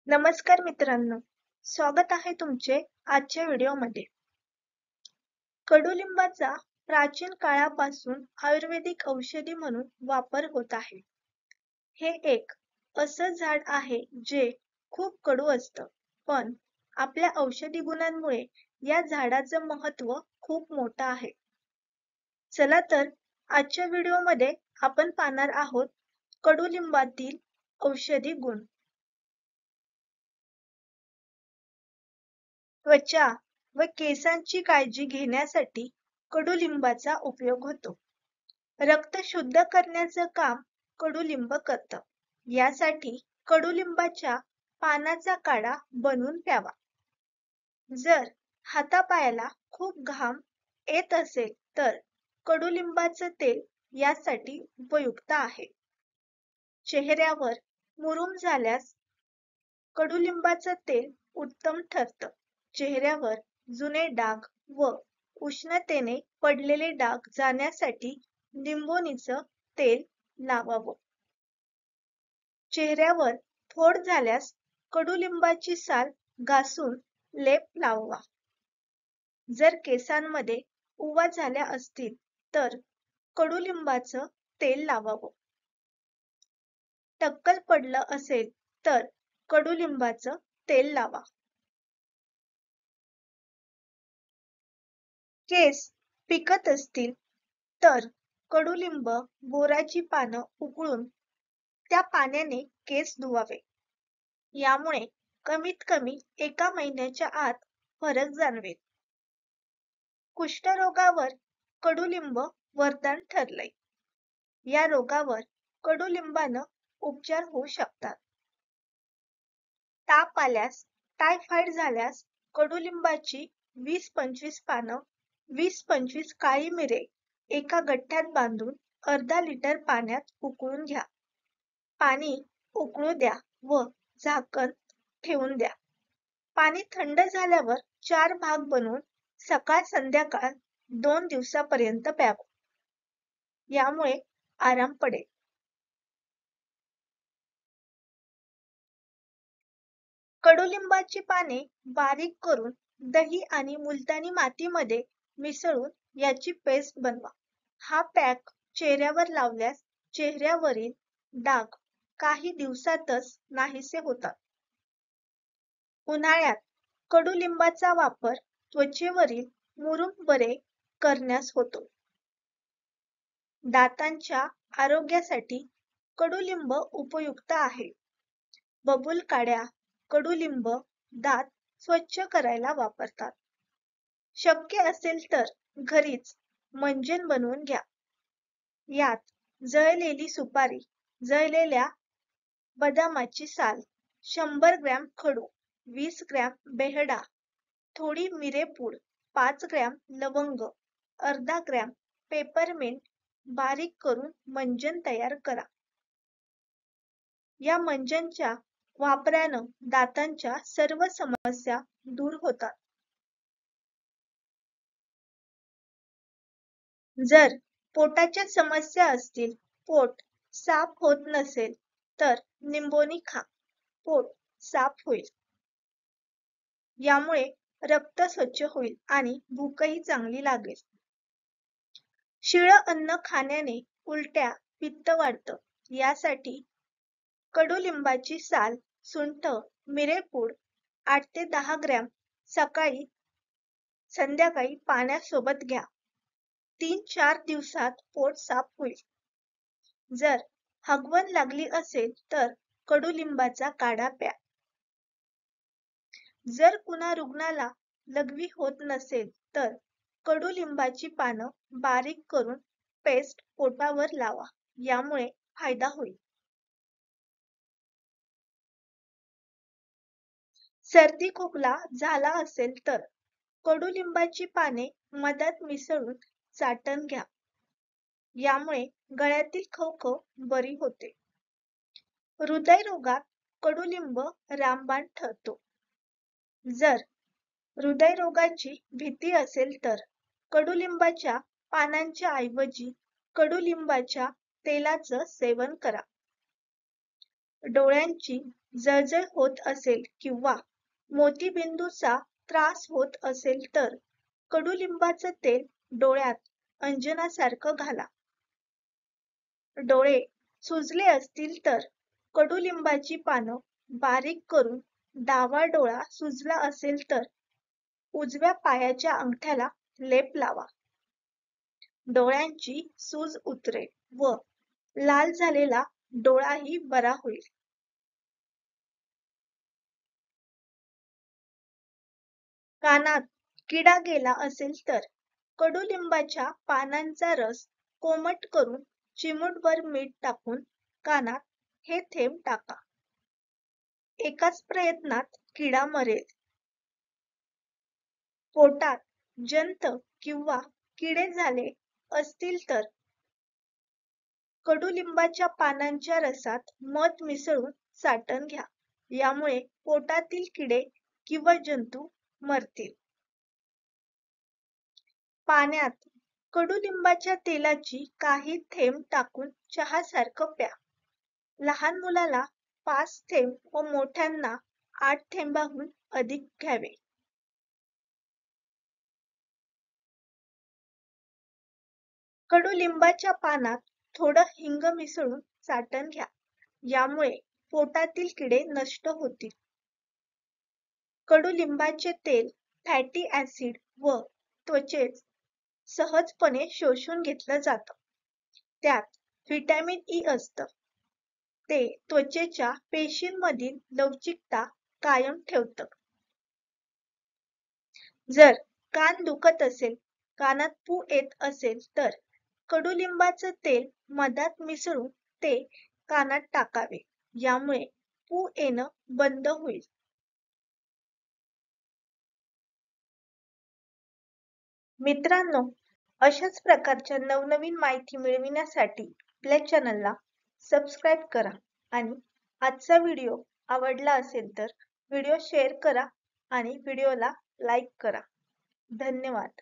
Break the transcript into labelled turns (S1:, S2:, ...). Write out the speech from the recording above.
S1: नमस्कार मित्रांनो, स्वागत आहे तुमचे आजच्या व्हिडिओमध्ये. कडुलिंबाचा प्राचीन काळापासून आयुर्वेदिक औषधी म्हणून वापर होत आहे. हे एक असं झाड आहे जे खूप कडू असतं, पण आपल्या औषधी गुणांमुळे या झाडाचं महत्त्व खूप मोठं आहे. चला तर आजच्या व्हिडिओमध्ये आपण पाहणार आहोत कडुलिंबातील औषधी गुण. त्वचा व केसांची काळजी घेण्यासाठी कडुलिंबाचा उपयोग होतो. रक्त शुद्ध करण्याचं काम कडुलिंब करतं. यासाठी कडुलिंबाच्या पानाचा काढा बनवून प्यावा. जर हातापायाला खूप घाम येत असेल तर कडुलिंबाचं तेल यासाठी उपयुक्त आहे. चेहऱ्यावर मुरूम झाल्यास कडुलिंबाचं तेल उत्तम ठरतं. चेहऱ्यावर जुने डाग व उष्णतेने पडलेले डाग जाण्यासाठी लिंबोणीचं तेल लावावं. चेहऱ्यावर फोड झाल्यास कडुलिंबाची साल घासून लेप लावावा. जर केसांमध्ये उवा झाल्या असतील तर कडुलिंबाचं तेल लावावं. टक्कल पडलं असेल तर कडुलिंबाचं तेल लावा. केस पिकत असतील तर कडुलिंब बोराची पानं उकळून त्या पाण्याने केस धुवावे. यामुळे कमीत कमी 1 महिन्याच्या आत फरक जाणवेल. कुष्ठरोगावर कडुलिंब वरदान ठरलंय. या रोगावर कडुलिंबानं उपचार होऊ शकतात. ताप आल्यास, टायफॉइड झाल्यास कडुलिंबाची 20-25 पानं, 20-25 काळी मिरे एका गठ्ठ्यात बांधून अर्धा लिटर पाण्यात उकळून घ्या. पाणी उकळू द्या व झाकण ठेवून द्या. पाणी थंड झाल्यावर 4 भाग बनवून सकाळ संध्याकाळ 2 दिवसापर्यंत प्यावं. यामुळे आराम पडेल. कडुलिंबाची पाने बारीक करून दही आणि मुलतानी मातीमध्ये मिसळून याची पेस्ट बनवा. हा पॅक चेहऱ्यावर लावल्यास चेहऱ्यावरील डाग काही दिवसातच नाहीसे होतात. उन्हाळ्यात कडुलिंबाचा वापर त्वचेवरील मुरूम बरे करण्यास होतो. दातांच्या आरोग्यासाठी कडुलिंब उपयुक्त आहे. बबूल काड्या कडुलिंब दात स्वच्छ करायला वापरतात. शक्य असेल तर घरीच मंजन बनवून घ्या. यात जळलेली सुपारी, जळलेल्या बदामाची साल, 100 ग्रॅम खडू, 20 ग्रॅम बेहडा, थोडी मिरेपूड, 5 ग्रॅम लवंग, अर्धा ग्रॅम पेपरमिंट बारीक करून मंजन तयार करा. या मंजनच्या वापरानं दातांच्या सर्व समस्या दूर होतात. जर पोटाच्या समस्या असतील, पोट साफ होत नसेल तर निंबोणी खा. पोट साफ होईल. यामुळे रक्त स्वच्छ होईल आणि भूकही चांगली लागेल. शिळं अन्न खाण्याने उलट्या, पित्त वाढतं. यासाठी कडुलिंबाची साल, सुंठ, मिरेपूड 8 ते 10 ग्रॅम सकाळी संध्याकाळी पाण्यासोबत घ्या. 3-4 दिवसात पोट साफ होईल. जर हगवण लागली असेल तर कडुलिंबाचा काढा प्या. जर कुणा रुग्णाला लघवी होत नसेल तर कडुलिंबाची पानं बारीक करून पेस्ट पोटावर लावा. यामुळे फायदा होईल. सर्दी खोकला झाला असेल तर कडुलिंबाची पाने मधात मिसळून चाटण घ्या. यामुळे गळ्यातील खवखव बरी होते. हृदयरोगात कडुलिंब रामबाण ठरतो. जर हृदयरोगाची भीती असेल तर कडुलिंबाच्या पानांच्या ऐवजी कडुलिंबाच्या तेलाचं सेवन करा. डोळ्यांची जळजळ होत असेल किंवा मोतीबिंदूचा त्रास होत असेल तर कडुलिंबाचं तेल डोळ्यात अंजनासारखं घाला. डोळे सुजले असतील तर कडुलिंबाची पानं बारीक करून डावा डोळा सुजला असेल तर उजव्या पायाच्या अंगठ्याला लेप लावा. डोळ्यांची सूज उतरेल व लाल झालेला डोळाही बरा होईल. कानात किडा गेला असेल तर कडुलिंबाच्या पानांचा रस कोमट करून चिमूटभर मीठ टाकून कानात हे थेंब टाका. एकाच प्रयत्नात किडा मरेल. पोटात जंत किंवा किडे झाले असतील तर कडुलिंबाच्या पानांच्या रसात मध मिसळून चाटण घ्या. यामुळे पोटातील किडे किंवा जंतू मरतील. पाण्यात कडुलिंबाच्या तेलाची काही थेंब टाकून चहासारखं प्या. लहान मुलाला 5 थेंब व मोठ्यांना 8 थेंबाहून अधिक घ्यावे. कडुलिंबाच्या पानात थोडं हिंग मिसळून चाटण घ्या. यामुळे पोटातील किडे नष्ट होतील. कडुलिंबाचे तेल फॅटी ऍसिड व त्वचेत सहजपणे शोषून घेतलं जातं. त्यात व्हिटॅमिन ई असतं. ते त्वचेच्या पेशींमधील लवचिकता कायम ठेवतं. जर कान दुखत असेल, कानात पू येत असेल तर कडुलिंबाचं तेल मधात मिसळून ते कानात टाकावे. यामुळे पू येणं बंद होईल. मित्रांनो, अशाच प्रकारच्या नवनवीन माहिती मिळविण्यासाठी आपल्या चॅनलला सबस्क्राईब करा आणि आजचा व्हिडिओ आवडला असेल तर व्हिडिओ शेअर करा आणि व्हिडिओला लाईक करा. धन्यवाद.